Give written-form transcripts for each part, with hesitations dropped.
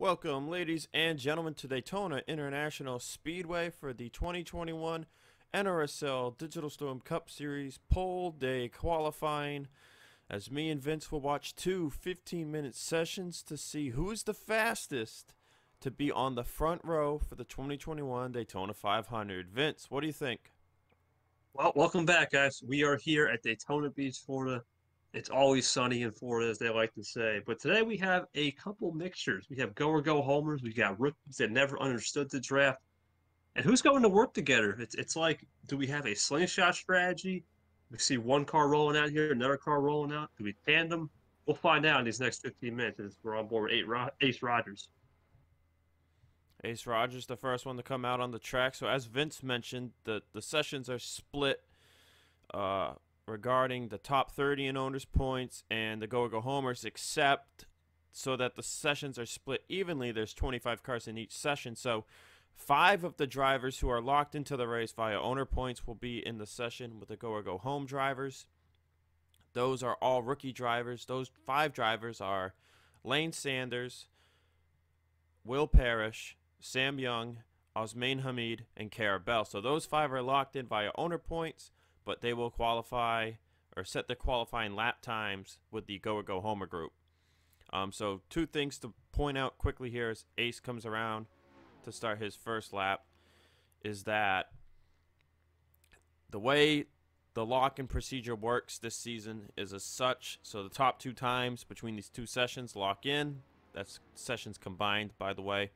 Welcome, ladies and gentlemen, to Daytona International Speedway for the 2021 NRSL Digital Storm Cup Series Pole Day qualifying, as me and Vince will watch two 15-minute sessions to see who is the fastest to be on the front row for the 2021 Daytona 500. Vince, what do you think? Well, welcome back, guys. We are here at Daytona Beach, Florida. It's always sunny in Florida, as they like to say. But today we have a couple mixtures. We have go or go homers. We got rookies that never understood the draft. And who's going to work together? It's like, do we have a slingshot strategy? We see one car rolling out here, another car rolling out. Do we tandem? We'll find out in these next 15 minutes as we're on board with Ace Rogers. Ace Rogers, the first one to come out on the track. So as Vince mentioned, the sessions are split regarding the top 30 in owners points and the go homers, except so that the sessions are split evenly. There's 25 cars in each session, so 5 of the drivers who are locked into the race via owner points will be in the session with the go home drivers. Those are all rookie drivers. Those 5 drivers are Lane Sanders, Will Parrish, Sam Young, Osmain Hamid, and Cara Bell. So those 5 are locked in via owner points, but they will qualify or set their qualifying lap times with the go homer group. So 2 things to point out quickly here as Ace comes around to start his first lap is that the way the lock-in procedure works this season is as such. So the top 2 times between these 2 sessions lock in. That's sessions combined, by the way.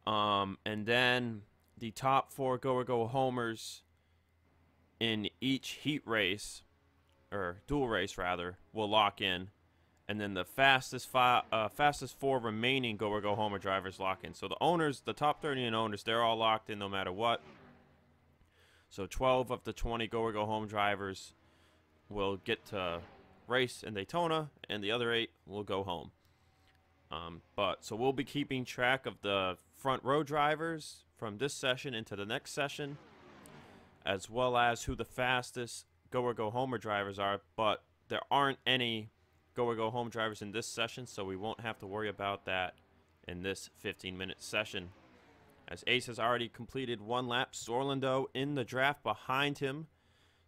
And then the top 4 go homers in each heat race, or dual race rather, will lock in. And then the fastest 4 remaining go homer drivers lock in. So the owners, the top 30 in owners, they're all locked in no matter what. So 12 of the 20 go home drivers will get to race in Daytona, and the other 8 will go home. So we'll be keeping track of the front row drivers from this session into the next session, as well as who the fastest go homer drivers are. But there aren't any go home drivers in this session, so we won't have to worry about that in this 15-minute session. As Ace has already completed 1 lap, Sorlando in the draft behind him,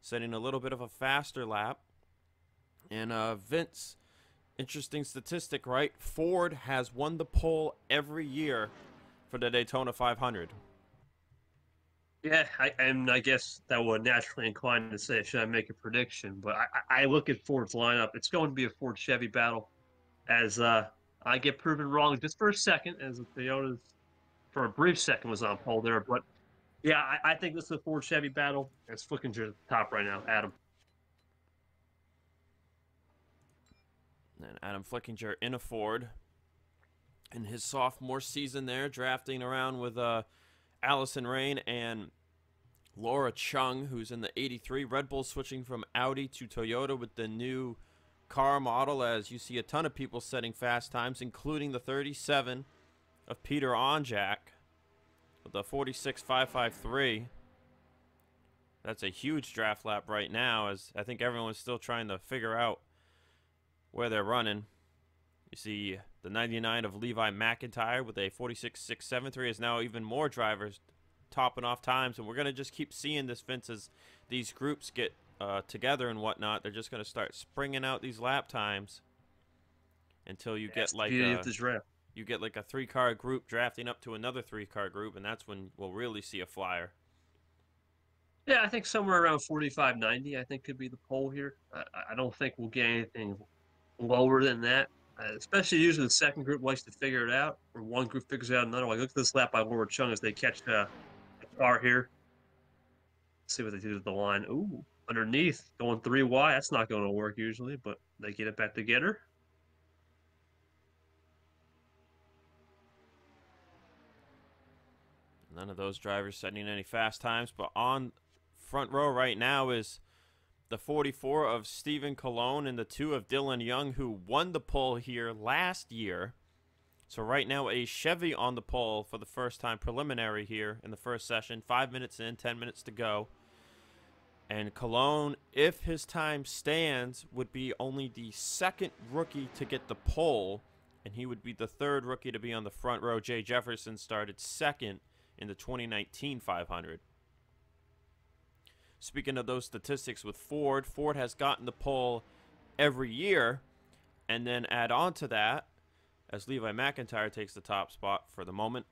setting a little bit of a faster lap. And Vince, interesting statistic, right? Ford has won the pole every year for the Daytona 500. Yeah, I guess that would naturally incline to say, should I make a prediction? But I look at Ford's lineup. It's going to be a Ford Chevy battle, as I get proven wrong just for a second, as the Toyota's for a brief second was on pole there. But yeah, I think this is a Ford Chevy battle. It's Flickinger at the top right now, Adam. And Adam Flickinger in a Ford in his sophomore season there, drafting around with Allison Rain and Laura Chung, who's in the 83. Red Bull switching from Audi to Toyota with the new car model, as you see a ton of people setting fast times, including the 37 of Peter Onjak with the 46.553. That's a huge draft lap right now, as I think everyone's still trying to figure out where they're running. You see the 99 of Levi McIntyre with a 46.673 is now even more drivers topping off times, and we're going to just keep seeing this, Vince, as these groups get together and whatnot. They're just going to start springing out these lap times until you get like you get like a 3-car group drafting up to another 3-car group, and that's when we'll really see a flyer. Yeah, I think somewhere around 45.90 I think could be the pole here. I don't think we'll get anything lower than that. Especially usually the second group likes to figure it out, or one group figures out another. Like, look at this lap by Laura Chung as they catch a car here. Let's see what they do to the line. Ooh, underneath, going 3 wide. That's not going to work usually, but they get it back together. None of those drivers setting any fast times, but on front row right now is the 44 of Stephen Colon and the 2 of Dylan Young, who won the pole here last year. So right now a Chevy on the pole for the first time, preliminary here in the first session. 5 minutes in, 10 minutes to go. And Colon, if his time stands, would be only the 2nd rookie to get the pole and he would be the third rookie to be on the front row. Jay Jefferson started second in the 2019 500. Speaking of those statistics with Ford, Ford has gotten the pole every year, and then add on to that, as Levi McIntyre takes the top spot for the moment,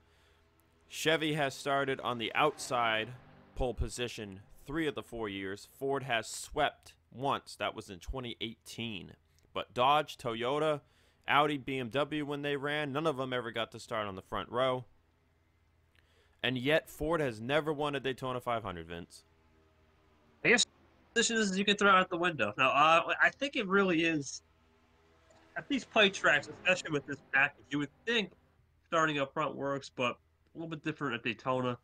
Chevy has started on the outside pole position 3 of the 4 years. Ford has swept once. That was in 2018. But Dodge, Toyota, Audi, BMW, when they ran, none of them ever got to start on the front row. And yet, Ford has never won a Daytona 500, Vince. I guess positions you can throw out the window. Now, I think it really is at these plate tracks, especially with this package. You would think starting up front works, but a little bit different at Daytona.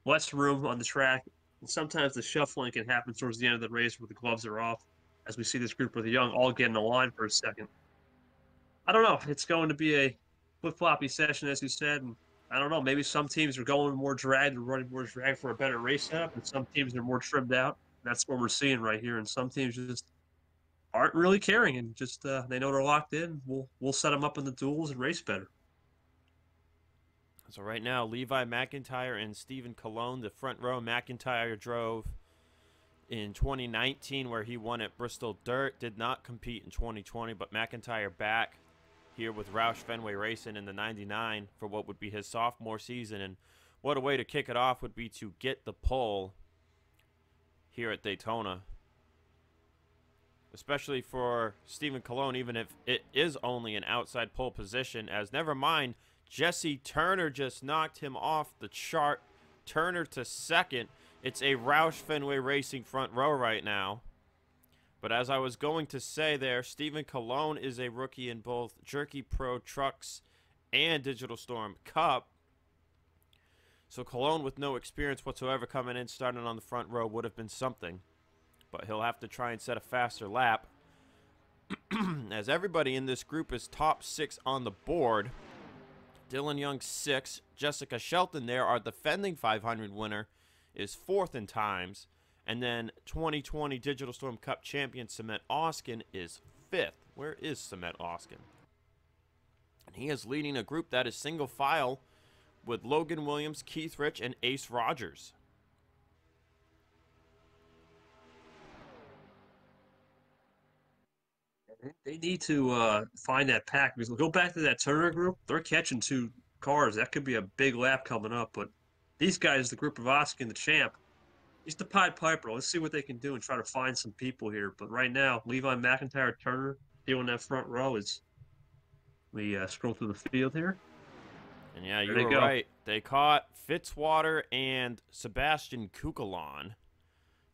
Less room on the track, and sometimes the shuffling can happen towards the end of the race where the gloves are off, as we see this group of the young all get in the line for a second. I don't know. It's going to be a flip-floppy session, as you said, and I don't know. Maybe some teams are going more drag, they're running more drag for a better race setup, and some teams are more trimmed out. That's what we're seeing right here, and some teams just aren't really caring and just they know they're locked in. We'll set them up in the duels and race better. So right now, Levi McIntyre and Stephen Colon, the front row. McIntyre drove in 2019 where he won at Bristol Dirt. Did not compete in 2020, but McIntyre back here with Roush Fenway Racing in the 99 for what would be his sophomore season. And what a way to kick it off would be to get the pole here at Daytona. Especially for Stephen Colon, even if it is only an outside pole position, as never mind, Jesse Turner just knocked him off the chart. Turner to second. It's a Roush Fenway Racing front row right now. But as I was going to say there, Stephen Colon is a rookie in both Jerky Pro Trucks and Digital Storm Cup. So Colon, with no experience whatsoever coming in, starting on the front row, would have been something. But he'll have to try and set a faster lap. As everybody in this group is top 6 on the board. Dylan Young 6. Jessica Shelton there, our defending 500 winner, is 4th in times. And then 2020 Digital Storm Cup champion Cement Oskin is 5th. Where is Cement Oskin? And he is leading a group that is single file with Logan Williams, Keith Rich, and Ace Rogers. They need to find that pack because go back to that Turner group. They're catching 2 cars. That could be a big lap coming up. But these guys, the group of Oskin, the champ, he's the Pied Piper. Let's see what they can do and try to find some people here. But right now, Levi McIntyre, Turner, dealing that front row as we scroll through the field here. And yeah, you were right. They caught Fitzwater and Sebastian Kukulon.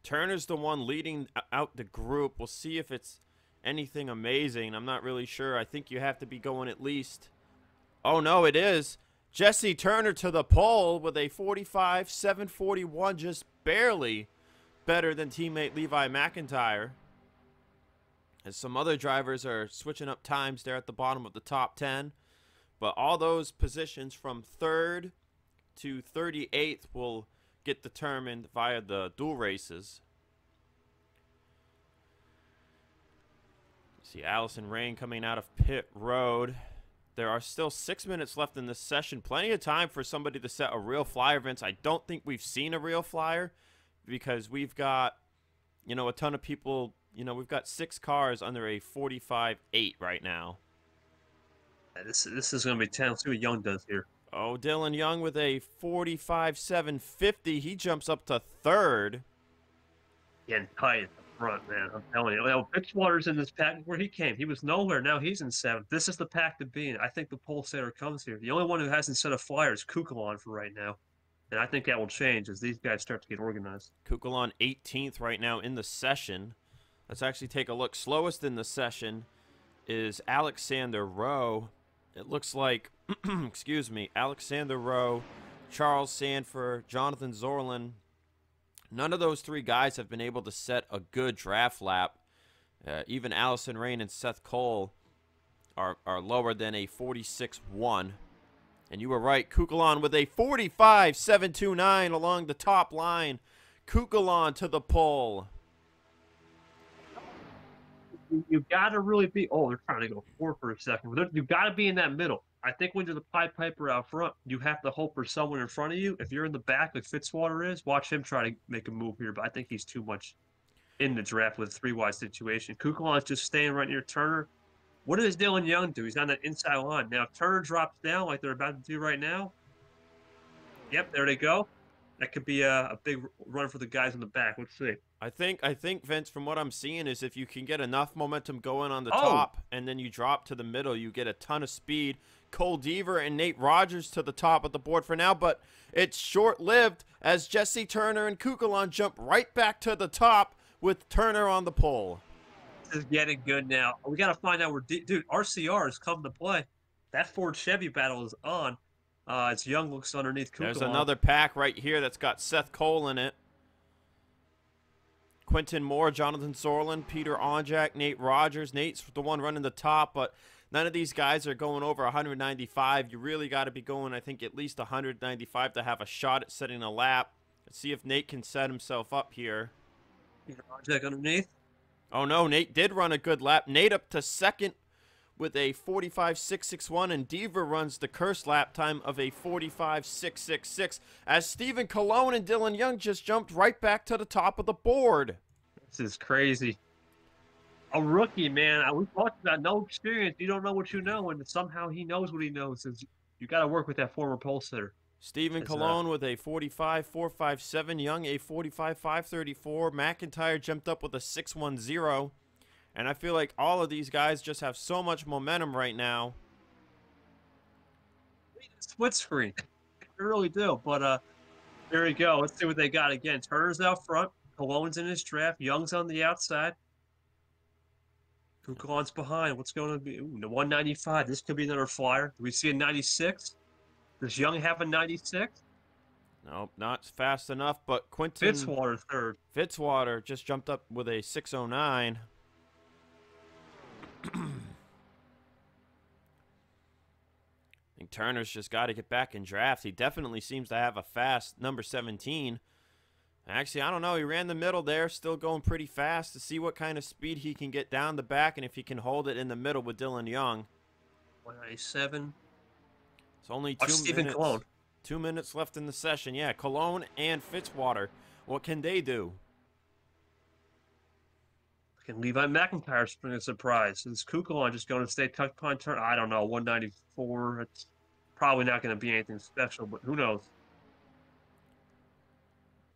Turner's the one leading out the group. We'll see if it's anything amazing. I'm not really sure. I think you have to be going at least. Oh, no, it is. Jesse Turner to the pole with a 45.741, just barely better than teammate Levi McIntyre. As some other drivers are switching up times there at the bottom of the top 10. But all those positions from 3rd to 38th will get determined via the dual races. See Allison Rain coming out of pit road. There are still 6 minutes left in this session. Plenty of time for somebody to set a real flyer, Vince. I don't think we've seen a real flyer because we've got, a ton of people. We've got 6 cars under a 45.8 right now. This is going to be 10. Let's see what Young does here. Oh, Dylan Young with a 45.750. He jumps up to 3rd. Getting tight at the front, man. I'm telling you. Fitzwater's in this pack where he came. He was nowhere. Now he's in 7th. This is the pack to be in. I think the pole setter comes here. The only one who hasn't set a flyer is Kukulon for right now. And I think that will change as these guys start to get organized. Kukulon 18th right now in the session. Let's actually take a look. Slowest in the session is Alexander Rowe. It looks like, excuse me, Alexander Rowe, Charles Sanford, Jonathan Zorlin. None of those 3 guys have been able to set a good draft lap. Even Allison Rain and Seth Cole are lower than a 46.1. And you were right, Kukulon with a 45.729 along the top line. Kukulon to the pole. You got to really be. Oh, they're trying to go four for a second. You got to be in that middle. I think when you're the Pied Piper out front, you have to hope for someone in front of you. If you're in the back, like Fitzwater is, watch him try to make a move here. But I think he's too much in the draft with a three-wide situation. Kukulon is just staying right near Turner. What does Dylan Young do? He's on that inside line. Now, if Turner drops down like they're about to do right now, yep, there they go. That could be a big run for the guys in the back. Let's see. I think Vince, from what I'm seeing, is if you can get enough momentum going on the Oh, top and then you drop to the middle, you get a ton of speed. Cole Deaver and Nate Rogers to the top of the board for now, but it's short-lived as Jesse Turner and Kukulon jump right back to the top with Turner on the pole. this is getting good now. We got to find out where, dude, RCR has come to play. That Ford Chevy battle is on. It's Young looks underneath Kukulon. There's another pack right here that's got Seth Cole in it. Quentin Moore, Jonathan Sorlin, Peter Onjak, Nate Rogers. Nate's the one running the top, but none of these guys are going over 195. You really got to be going, I think, at least 195 to have a shot at setting a lap. Let's see if Nate can set himself up here. Peter Onjak underneath. Oh, no, Nate did run a good lap. Nate up to second with a 45.661, and Deaver runs the curse lap time of a 45.666 as Stephen Colon and Dylan Young just jumped right back to the top of the board. This is crazy. A rookie, man. We talked about no experience. You don't know what you know, and somehow he knows what he knows. You got to work with that former pole sitter. Stephen Colon with a 45.457, Young a 45.534, McIntyre jumped up with a 610. And I feel like all of these guys just have so much momentum right now. Split screen. They really do. But there we go. Let's see what they got again. Turner's out front. Colon's in his draft. Young's on the outside. Kukulon's behind. What's going to be? Ooh, the 195. This could be another flyer. Do we see a 96? Does Young have a 96? Nope, not fast enough, but Quentin Fitzwater third. Fitzwater just jumped up with a 609. I think Turner's just got to get back in draft. He definitely seems to have a fast number 17. Actually, I don't know. He ran the middle there, still going pretty fast to see what kind of speed he can get down the back and if he can hold it in the middle with Dylan Young. 197. It's only Stephen Colon. 2 minutes left in the session. Yeah, Cologne and Fitzwater. What can they do? Can Levi McIntyre spring a surprise? Is Kukulon just going to stay tucked behind Turner? I don't know. 194. It's probably not going to be anything special, but who knows?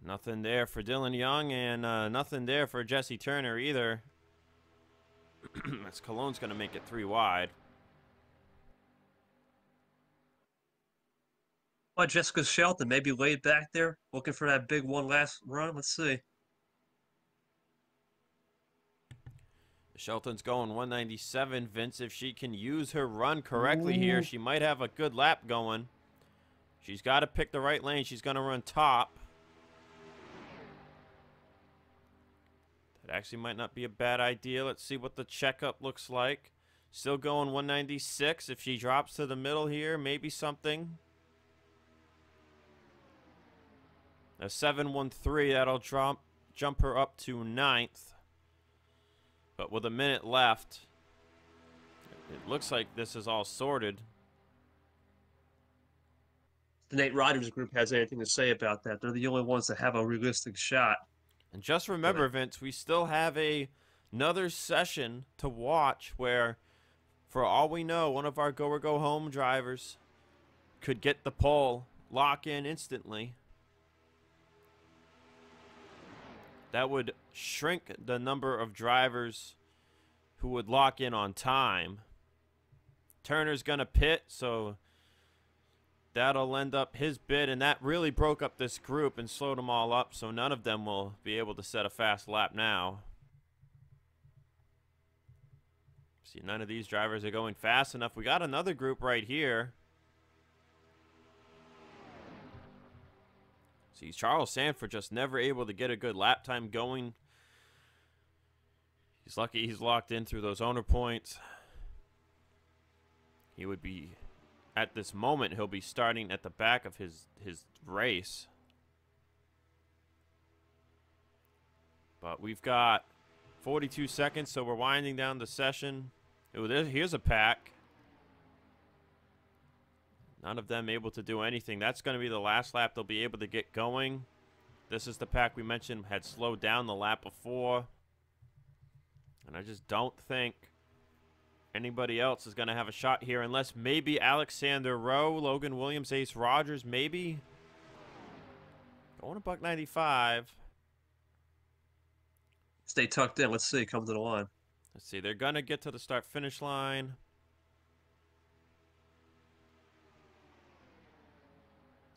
Nothing there for Dylan Young and nothing there for Jesse Turner either. As Cologne's going to make it 3 wide. Well, Jessica Shelton maybe laid back there, looking for that big one last run. Let's see. Shelton's going 197. Vince, if she can use her run correctly here, she might have a good lap going. She's got to pick the right lane. She's going to run top. That actually might not be a bad idea. Let's see what the checkup looks like. Still going 196. If she drops to the middle here, maybe something. A 713, that'll jump her up to 9th. But with a minute left, it looks like this is all sorted. The Nate Rogers group has anything to say about that. They're the only ones that have a realistic shot. And just remember, Vince, we still have another session to watch where, for all we know, one of our go or go home drivers could get the pole, lock in instantly. That would shrink the number of drivers who would lock in on time. Turner's going to pit, so that'll end up his bid, and that really broke up this group and slowed them all up, so none of them will be able to set a fast lap now. See, none of these drivers are going fast enough. We got another group right here. See, Charles Sanford just never able to get a good lap time going. He's lucky he's locked in through those owner points. He would be, at this moment, he'll be starting at the back of his race. But we've got 42 seconds, so we're winding down the session. Ooh, here's a pack. None of them able to do anything. That's going to be the last lap they'll be able to get going. This is the pack we mentioned had slowed down the lap before. And I just don't think anybody else is going to have a shot here unless maybe Alexander Rowe, Logan Williams, Ace Rogers, maybe. Going to buck 95. Stay tucked in. Let's see. Come to the line. Let's see. They're going to get to the start-finish line.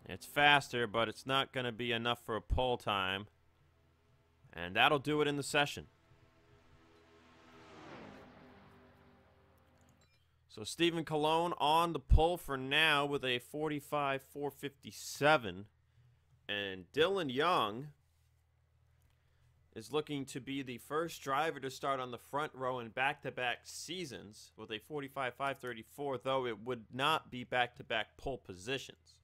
It's faster, but it's not going to be enough for a pole time. And that'll do it in the session. So Stephen Colon on the pole for now with a 45.457. And Dylan Young is looking to be the first driver to start on the front row in back-to-back seasons with a 45.534, though it would not be back-to-back pole positions.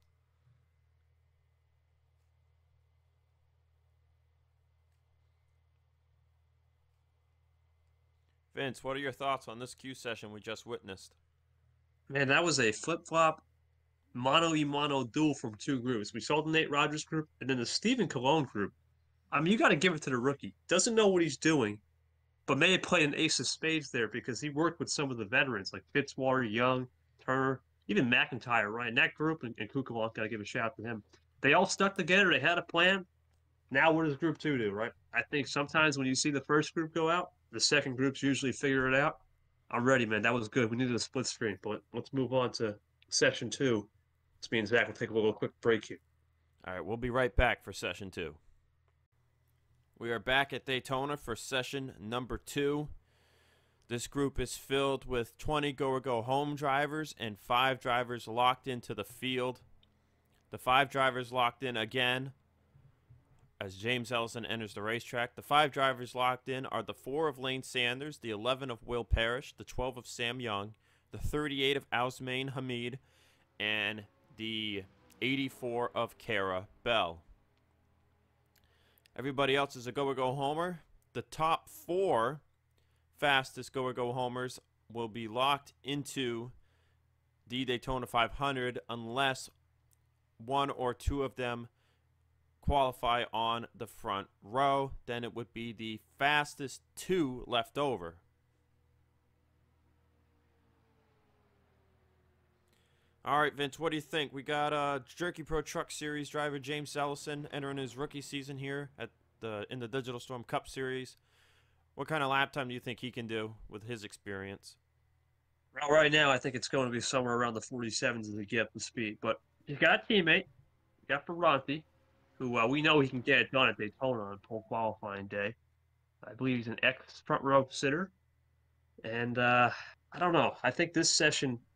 Vince, what are your thoughts on this Q session we just witnessed? Man, that was a flip-flop mono-y-mono duel from two groups. We saw the Nate Rogers group and then the Stephen Colon group. I mean, you got to give it to the rookie. Doesn't know what he's doing, but may have played an ace of spades there because he worked with some of the veterans like Fitzwater, Young, Turner, even McIntyre, right? And that group and Kukalon, got to give a shout out to him. They all stuck together. They had a plan. Now what does group two do, right? I think sometimes when you see the first group go out, the second groups usually figure it out. I'm ready, man. That was good. We needed a split screen, but let's move on to session two. This means Zach will take a little quick break here. All right, we'll be right back for session two. We are back at Daytona for session number 2. This group is filled with 20 go-or-go-home drivers and 5 drivers locked into the field. The 5 drivers locked in again as James Ellison enters the racetrack. The 5 drivers locked in are the 4 of Lane Sanders, the 11 of Will Parrish, the 12 of Sam Young, the 38 of Ousmane Hamid, and the 84 of Kara Bell. Everybody else is a go-or-go-homer. The top 4 fastest go-or-go-homers will be locked into the Daytona 500 unless 1 or 2 of them qualify on the front row. Then it would be the fastest 2 left over. All right, Vince, what do you think? We got Jerky Pro Truck Series driver James Ellison entering his rookie season here at in the Digital Storm Cup Series. What kind of lap time do you think he can do with his experience? Well, right now, I think it's going to be somewhere around the 47s to get up to speed. But he's got a teammate, he's got Ferranti, who we know he can get it done at Daytona on pole qualifying day. I believe he's an ex-front row sitter. And I don't know. I think this session –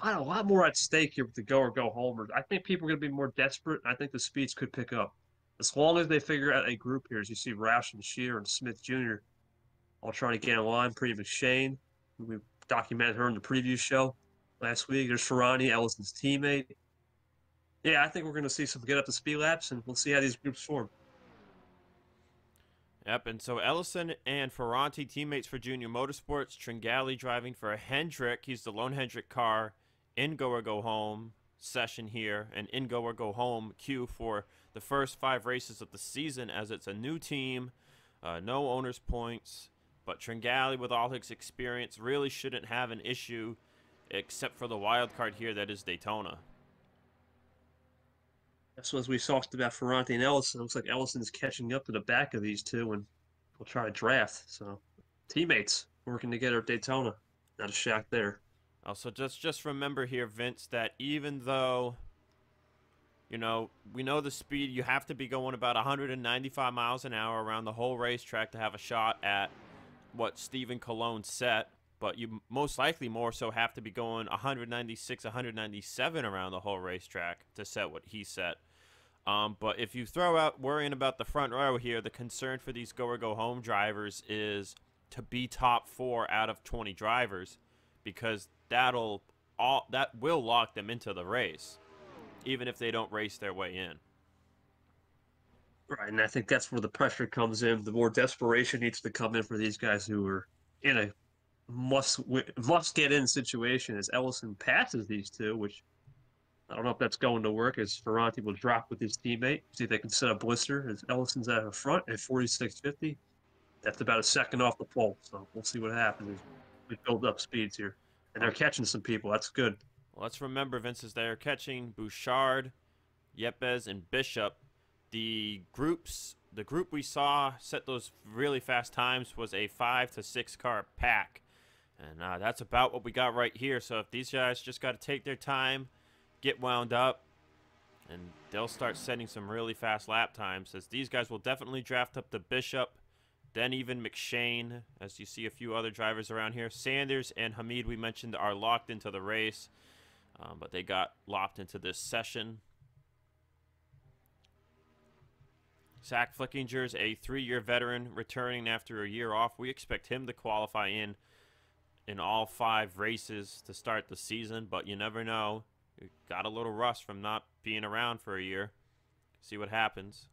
a lot more at stake here with the go-or-go-homers. I think people are going to be more desperate, and I think the speeds could pick up. As long as they figure out a group here, as you see Roush and Shear and Smith Jr. all trying to get in line. Pretty McShane, we documented her in the preview show last week. There's Ferrani, Ellison's teammate. Yeah, I think we're going to see some get up to speed laps, and we'll see how these groups form. Yep, and so Ellison and Ferranti, teammates for Junior Motorsports. Tringali driving for Hendrick. He's the lone Hendrick car in go-or-go-home session here, and in go-or-go-home queue for the first 5 races of the season as it's a new team, no owner's points. But Tringali, with all his experience, really shouldn't have an issue except for the wild card here that is Daytona. That's what we talked about Ferranti and Ellison. Looks like Ellison's catching up to the back of these two, and we'll try to draft. So, teammates working together at Daytona. Not a shock there. Also, just remember here, Vince, that even though, you know, we know the speed, you have to be going about 195 miles an hour around the whole racetrack to have a shot at what Stephen Colon set. But you most likely more so have to be going 196, 197 around the whole racetrack to set what he set. But if you throw out worrying about the front row here, the concern for these go-or-go-home drivers is to be top 4 out of 20 drivers, because that will lock them into the race, even if they don't race their way in. Right, and I think that's where the pressure comes in. The more desperation needs to come in for these guys who are in a must get in situation as Ellison passes these two, which I don't know if that's going to work as Ferranti will drop with his teammate. See if they can set a blister as Ellison's out of front at 46.50. That's about a second off the pole, so we'll see what happens as we build up speeds here. And they're Well, catching some people. That's good. let's remember, Vince, is they're catching Bouchard, Yepes, and Bishop. The group we saw set those really fast times was a 5 to 6 car pack. And that's about what we got right here. So if these guys just got to take their time, get wound up, and they'll start setting some really fast lap times, as these guys will definitely draft up the Bishop, then even McShane, as you see a few other drivers around here. Sanders and Hamid, we mentioned, are locked into the race, but they got locked into this session. Zach Flickinger's a 3-year veteran returning after a year off. We expect him to qualify in all 5 races to start the season, but you never know. He got a little rust from not being around for a year. See what happens.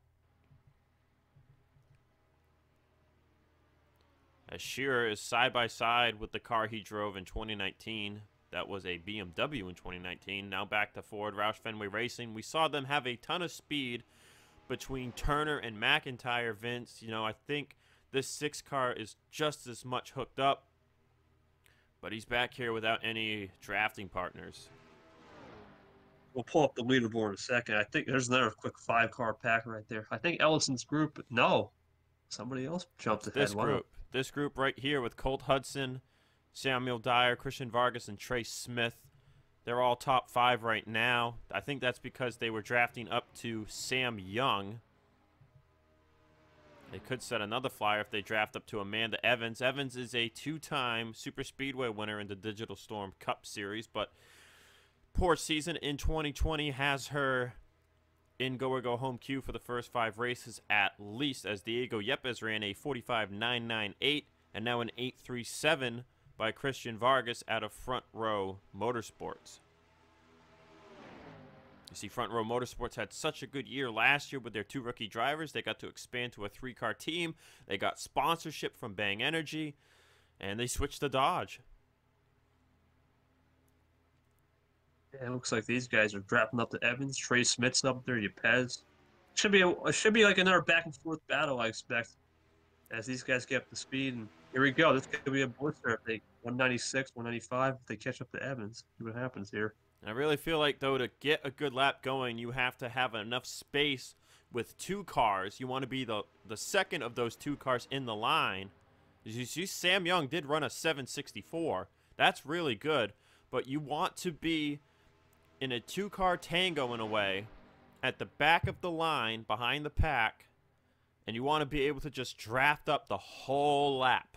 As Shearer is side by side with the car he drove in 2019. That was a BMW in 2019. Now back to Ford Roush Fenway Racing. We saw them have a ton of speed between Turner and McIntyre, Vince. You know, I think this 6 car is just as much hooked up, but he's back here without any drafting partners. We'll pull up the leaderboard in a second. I think there's another quick 5-car pack right there. I think Ellison's group. No, somebody else jumped ahead. This Wow. group. This group right here with Colt Hudson, Samuel Dyer, Christian Vargas, and Trey Smith. They're all top 5 right now. I think that's because they were drafting up to Sam Young. They could set another flyer if they draft up to Amanda Evans. Evans is a 2-time Super Speedway winner in the Digital Storm Cup Series, but poor season in 2020 has her in go or go home queue for the first 5 races at least, as Diego Yepes ran a 45.998 and now an 8.37 by Christian Vargas out of Front Row Motorsports. You see, Front Row Motorsports had such a good year last year with their 2 rookie drivers. They got to expand to a 3-car team. They got sponsorship from Bang Energy, and they switched to Dodge. Yeah, it looks like these guys are drafting up to Evans. Trey Smith's up there. Yepes. Should be like another back and forth battle, I expect, as these guys get up to speed. And here we go. This could be a blister if they 196, 195. If they catch up to Evans, see what happens here. I really feel like, though, to get a good lap going, you have to have enough space with 2 cars. You want to be the second of those 2 cars in the line. As you see, Sam Young did run a 764. That's really good. But you want to be in a 2-car tango in a way at the back of the line behind the pack, and you want to be able to just draft up the whole lap.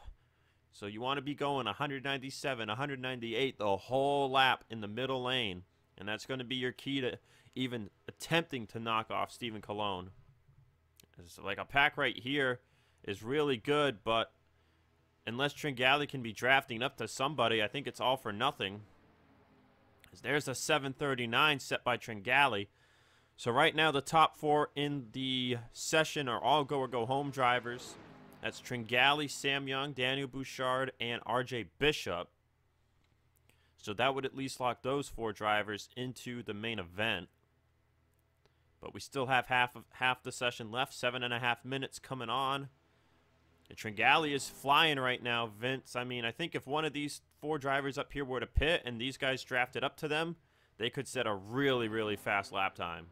So you want to be going 197, 198 the whole lap in the middle lane, and that's going to be your key to even attempting to knock off Stephen Colon. It's like a pack right here is really good, but unless Tringali can be drafting up to somebody, I think it's all for nothing. There's a 739 set by Tringali. So right now the top 4 in the session are all go or go home drivers. That's Tringali, Sam Young, Daniel Bouchard, and RJ Bishop. So that would at least lock those 4 drivers into the main event. But we still have half the session left, 7.5 minutes coming on. And Tringali is flying right now, Vince. I mean, I think if one of these 4 drivers up here were to pit and these guys drafted up to them, they could set a really, really fast lap time.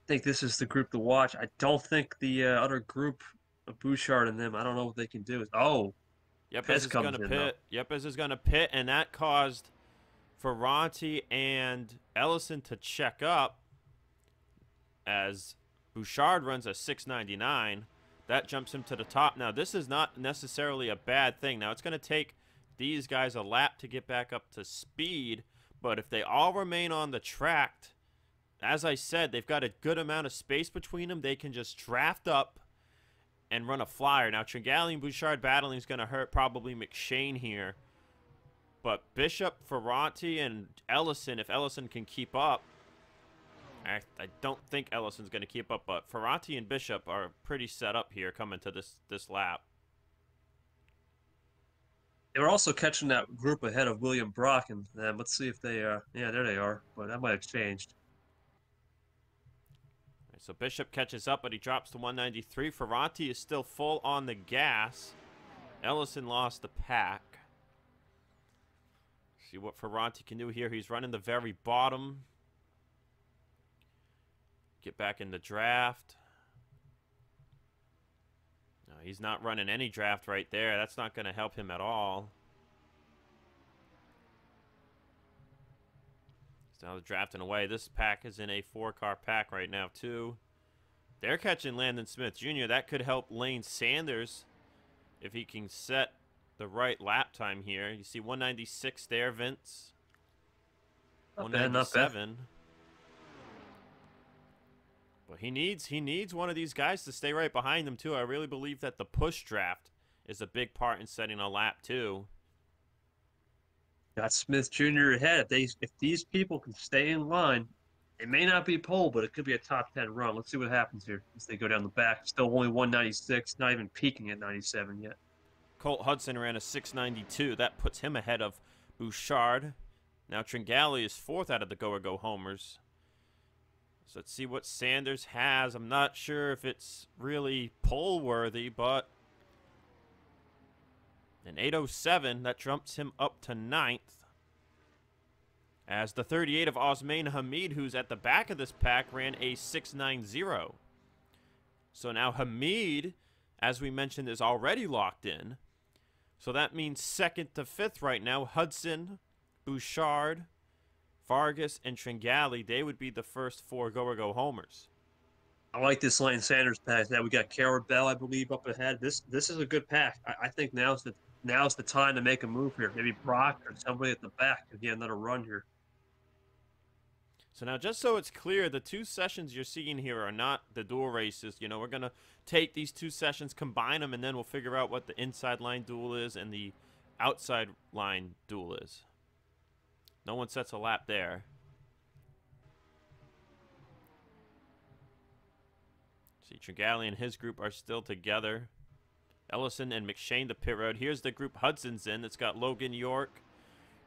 I think this is the group to watch. I don't think the other group of Bouchard and them, I don't know what they can do. Yepes is going to pit. Yepes is going to pit, and that caused Ferranti and Ellison to check up as Bouchard runs a 699. That jumps him to the top. Now, this is not necessarily a bad thing. Now, it's going to take these guys a lap to get back up to speed, but if they all remain on the track, as I said, they've got a good amount of space between them. They can just draft up and run a flyer. Now, Tringali and Bouchard battling is going to hurt probably McShane here, but Bishop, Ferranti, and Ellison, if Ellison can keep up, I don't think Ellison's going to keep up, but Ferranti and Bishop are pretty set up here coming to this lap. They were also catching that group ahead of William Brock, and let's see if they yeah, there they are, but that might have changed. Right, so Bishop catches up, but he drops to 193. Ferranti is still full on the gas. Ellison lost the pack. See what Ferranti can do here. He's running the very bottom. Get back in the draft. No, he's not running any draft right there. That's not going to help him at all. So now they're drafting away. This pack is in a 4-car pack right now, too. They're catching Landon Smith Jr. That could help Lane Sanders if he can set the right lap time here. You see 196 there, Vince. Not bad, not bad. 197. But he needs one of these guys to stay right behind him, too. I really believe that the push draft is a big part in setting a lap, too. Got Smith Jr. ahead. If these people can stay in line, it may not be pole, but it could be a top 10 run. Let's see what happens here as they go down the back. Still only 196, not even peaking at 97 yet. Colt Hudson ran a 692. That puts him ahead of Bouchard. Now Tringali is 4th out of the Go homers. So let's see what Sanders has. I'm not sure if it's really pole worthy, but an 807, that jumps him up to 9th. As the 38 of Osman Hamid, who's at the back of this pack, ran a 690. So now Hamid, as we mentioned, is already locked in. So that means 2nd to 5th right now. Hudson, Bouchard, Vargas, and Tringali, they would be the first 4 Go homers. I like this Lane Sanders pack. Now we got Carabell, I believe, up ahead. This is a good pack. I think now's the time to make a move here. Maybe Brock or somebody at the back could get another run here. So now, just so it's clear, the 2 sessions you're seeing here are not the dual races. You know, we're going to take these 2 sessions, combine them, and then we'll figure out what the inside line duel is and the outside line duel is. No one sets a lap there. See, Tringali and his group are still together. Ellison and McShane the pit road. Here's the group Hudson's in. It's got Logan York,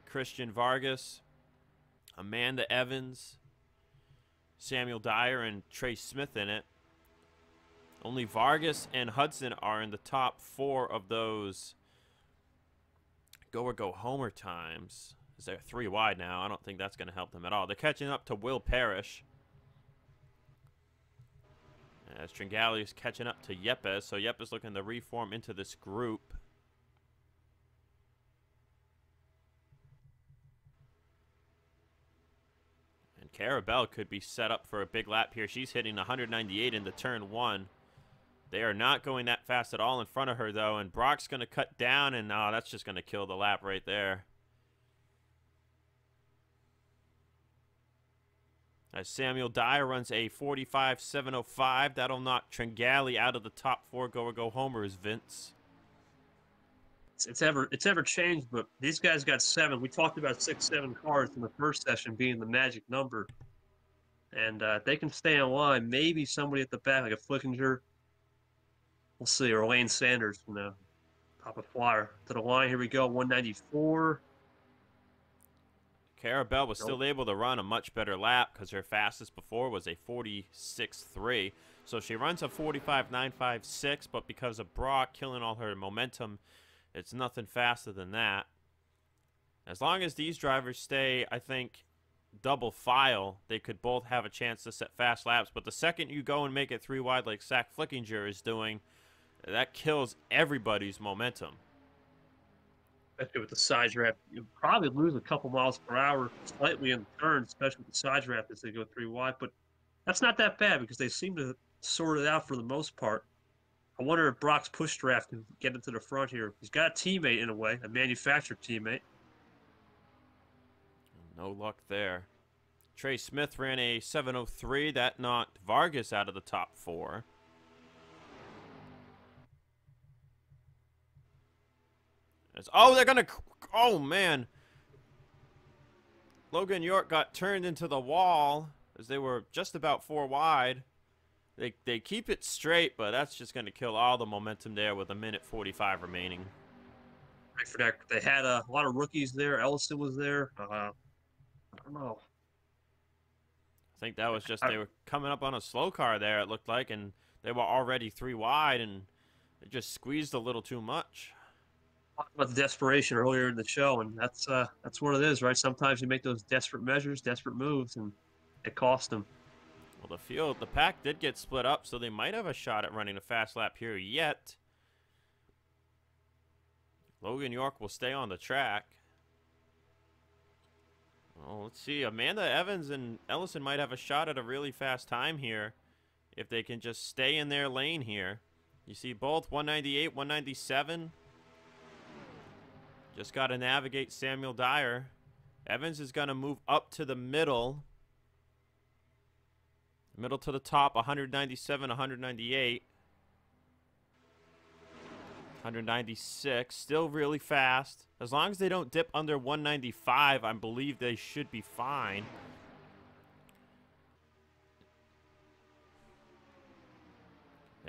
Christian Vargas, Amanda Evans, Samuel Dyer, and Trey Smith in it. Only Vargas and Hudson are in the top 4 of those Go homer times. They're 3 wide now. I don't think that's going to help them at all. They're catching up to Will Parrish. As Tringali is catching up to Yepes. So Yepes looking to reform into this group. And Carabell could be set up for a big lap here. She's hitting 198 into turn 1. They are not going that fast at all in front of her, though. And Brock's going to cut down, and that's just going to kill the lap right there. As Samuel Dyer runs a 45.705, that'll knock Tringali out of the top 4 Go homers, Vince. It's ever changed, but these guys got 7. We talked about 6, 7 cars in the first session being the magic number. And they can stay in line. Maybe somebody at the back, like a Flickinger. We'll see. Or Lane Sanders, pop a flyer to the line. Here we go, 194. Carabell was still able to run a much better lap because her fastest before was a 46.3. So she runs a 45.956, but because of Brock killing all her momentum, it's nothing faster than that. As long as these drivers stay, I think, double file, they could both have a chance to set fast laps. But the second you go and make it 3 wide like Zach Flickinger is doing, that kills everybody's momentum. Especially with the side draft, you'll probably lose a couple miles per hour slightly in the turn, especially with the side draft as they go 3 wide. But that's not that bad because they seem to sort it out for the most part. I wonder if Brock's push draft can get into the front here. He's got a teammate in a way, a manufactured teammate. No luck there. Trey Smith ran a 703. That knocked Vargas out of the top 4. They're going to... Oh, man. Logan York got turned into the wall. as they were just about 4 wide. They keep it straight, but that's just going to kill all the momentum there with 1:45 remaining. Right for that. They had a lot of rookies there. Ellison was there. I don't know. I think that was just I, they were coming up on a slow car there, it looked like, and they were already 3 wide, and it just squeezed a little too much. talked about the desperation earlier in the show, and that's what it is, right? Sometimes you make those desperate measures, desperate moves, and it cost them. Well, the pack did get split up, so they might have a shot at running a fast lap here yet. Logan York will stay on the track. Well, let's see. Amanda Evans and Ellison might have a shot at a really fast time here if they can just stay in their lane here. You see both 198, 197. Just got to navigate Samuel Dyer. Evans is going to move up to the middle. Middle to the top, 197, 198. 196, still really fast. As long as they don't dip under 195, I believe they should be fine.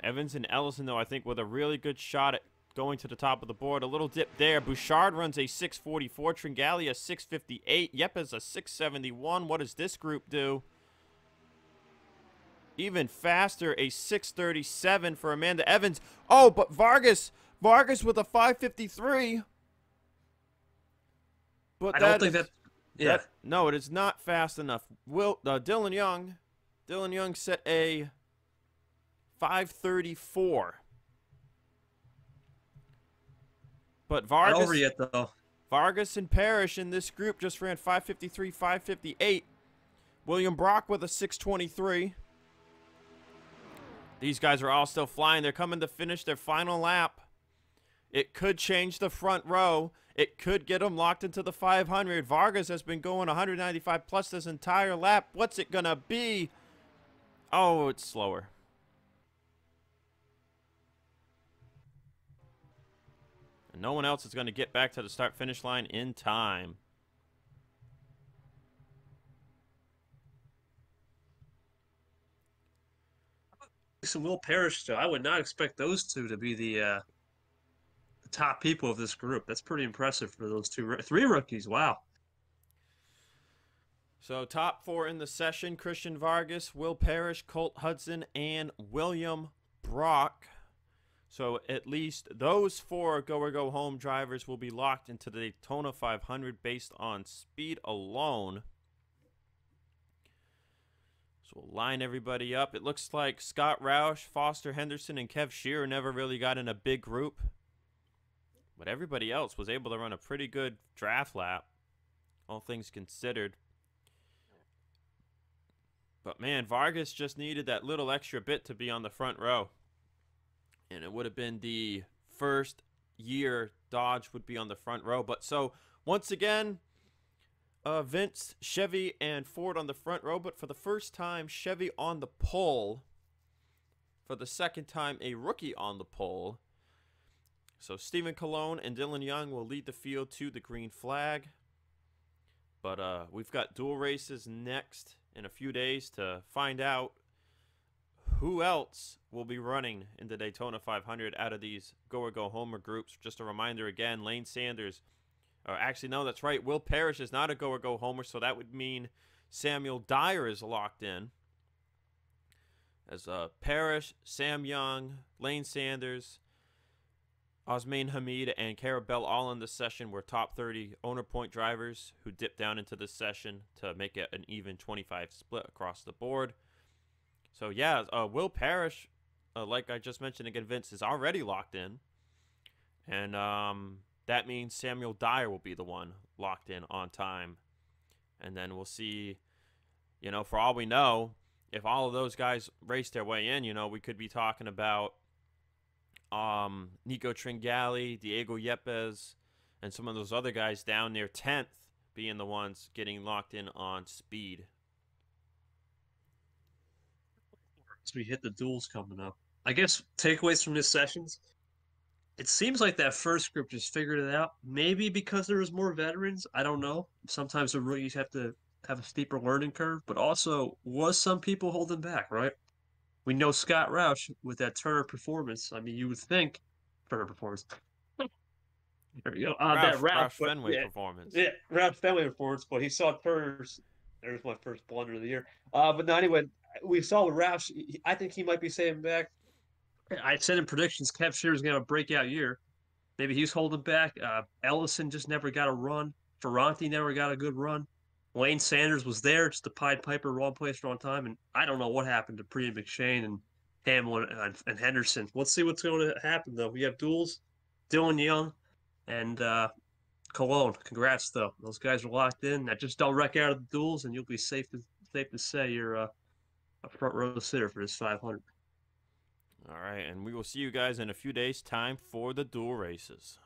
Evans and Ellison, though, I think with a really good shot at going to the top of the board. A little dip there. Bouchard runs a 644. Tringali a 658. Yepes a 671. What does this group do? Even faster, a 637 for Amanda Evans. Oh, but Vargas with a 553. But I don't think that. Yeah. No, it is not fast enough. Dylan Young set a 534. But Not over yet, though. Vargas and Parrish in this group just ran 553, 558. William Brock with a 623. These guys are all still flying. They're coming to finish their final lap. It could change the front row. It could get them locked into the 500. Vargas has been going 195 plus this entire lap. What's it going to be? Oh, it's slower. And no one else is going to get back to the start-finish line in time. Some Will Parrish, though. I would not expect those two to be the top people of this group. That's pretty impressive for those three rookies. Wow. So top 4 in the session: Christian Vargas, Will Parrish, Colt Hudson, and William Brock. So at least those 4 go home drivers will be locked into the Daytona 500 based on speed alone. So we'll line everybody up. It looks like Scott Roush, Foster Henderson, and Kev Shearer never really got in a big group. But everybody else was able to run a pretty good draft lap, all things considered. But man, Vargas just needed that little extra bit to be on the front row. And it would have been the first year Dodge would be on the front row. But so, once again, Vince, Chevy, and Ford on the front row. But for the first time, Chevy on the pole. For the second time, a rookie on the pole. So Stephen Colon and Dylan Young will lead the field to the green flag. But we've got dual races next in a few days to find out who else will be running in the Daytona 500 out of these go homer groups. Just a reminder again, Lane Sanders, or actually no, that's right, Will Parrish is not a go homer, so that would mean Samuel Dyer is locked in. As Parrish, Sam Young, Lane Sanders, Osmain Hamid, and Carabell all in this session were top 30 owner point drivers who dipped down into this session to make it an even 25 split across the board. So yeah, Will Parrish, like I just mentioned again, Vince, is already locked in. And that means Samuel Dyer will be the one locked in on time. And then we'll see, you know, for all we know, if all of those guys race their way in, you know, we could be talking about Nico Tringali, Diego Yepes, and some of those other guys down near 10th being the ones getting locked in on speed. As we hit the duels coming up, I guess takeaways from this sessions. It seems like that first group just figured it out. Maybe because there was more veterans. I don't know. Sometimes the rookies have to have a steeper learning curve, but also was some people holding back, right? We know Scott Roush with that Turner performance. I mean, you would think Turner performance. There we go. That Roush, Roush but Fenway performance. yeah, Roush family performance. But he saw Turner's. There's my first blunder of the year. But no, anyway, we saw with Roush. I think he might be saying back. I said in predictions, Kev Shearer's gonna have a breakout year. Maybe he's holding back. Ellison just never got a run. Ferranti never got a good run. Wayne Sanders was there, just a Pied Piper, wrong place, wrong time. And I don't know what happened to Priya McShane and Hamlin and Henderson. Let's see what's going to happen, though. We have duels, Dylan Young and Cologne. Congrats, though. Those guys are locked in. Now just don't wreck out of the duels, and you'll be safe to say you're a front row sitter for this 500. All right, and we will see you guys in a few days' time for the dual races.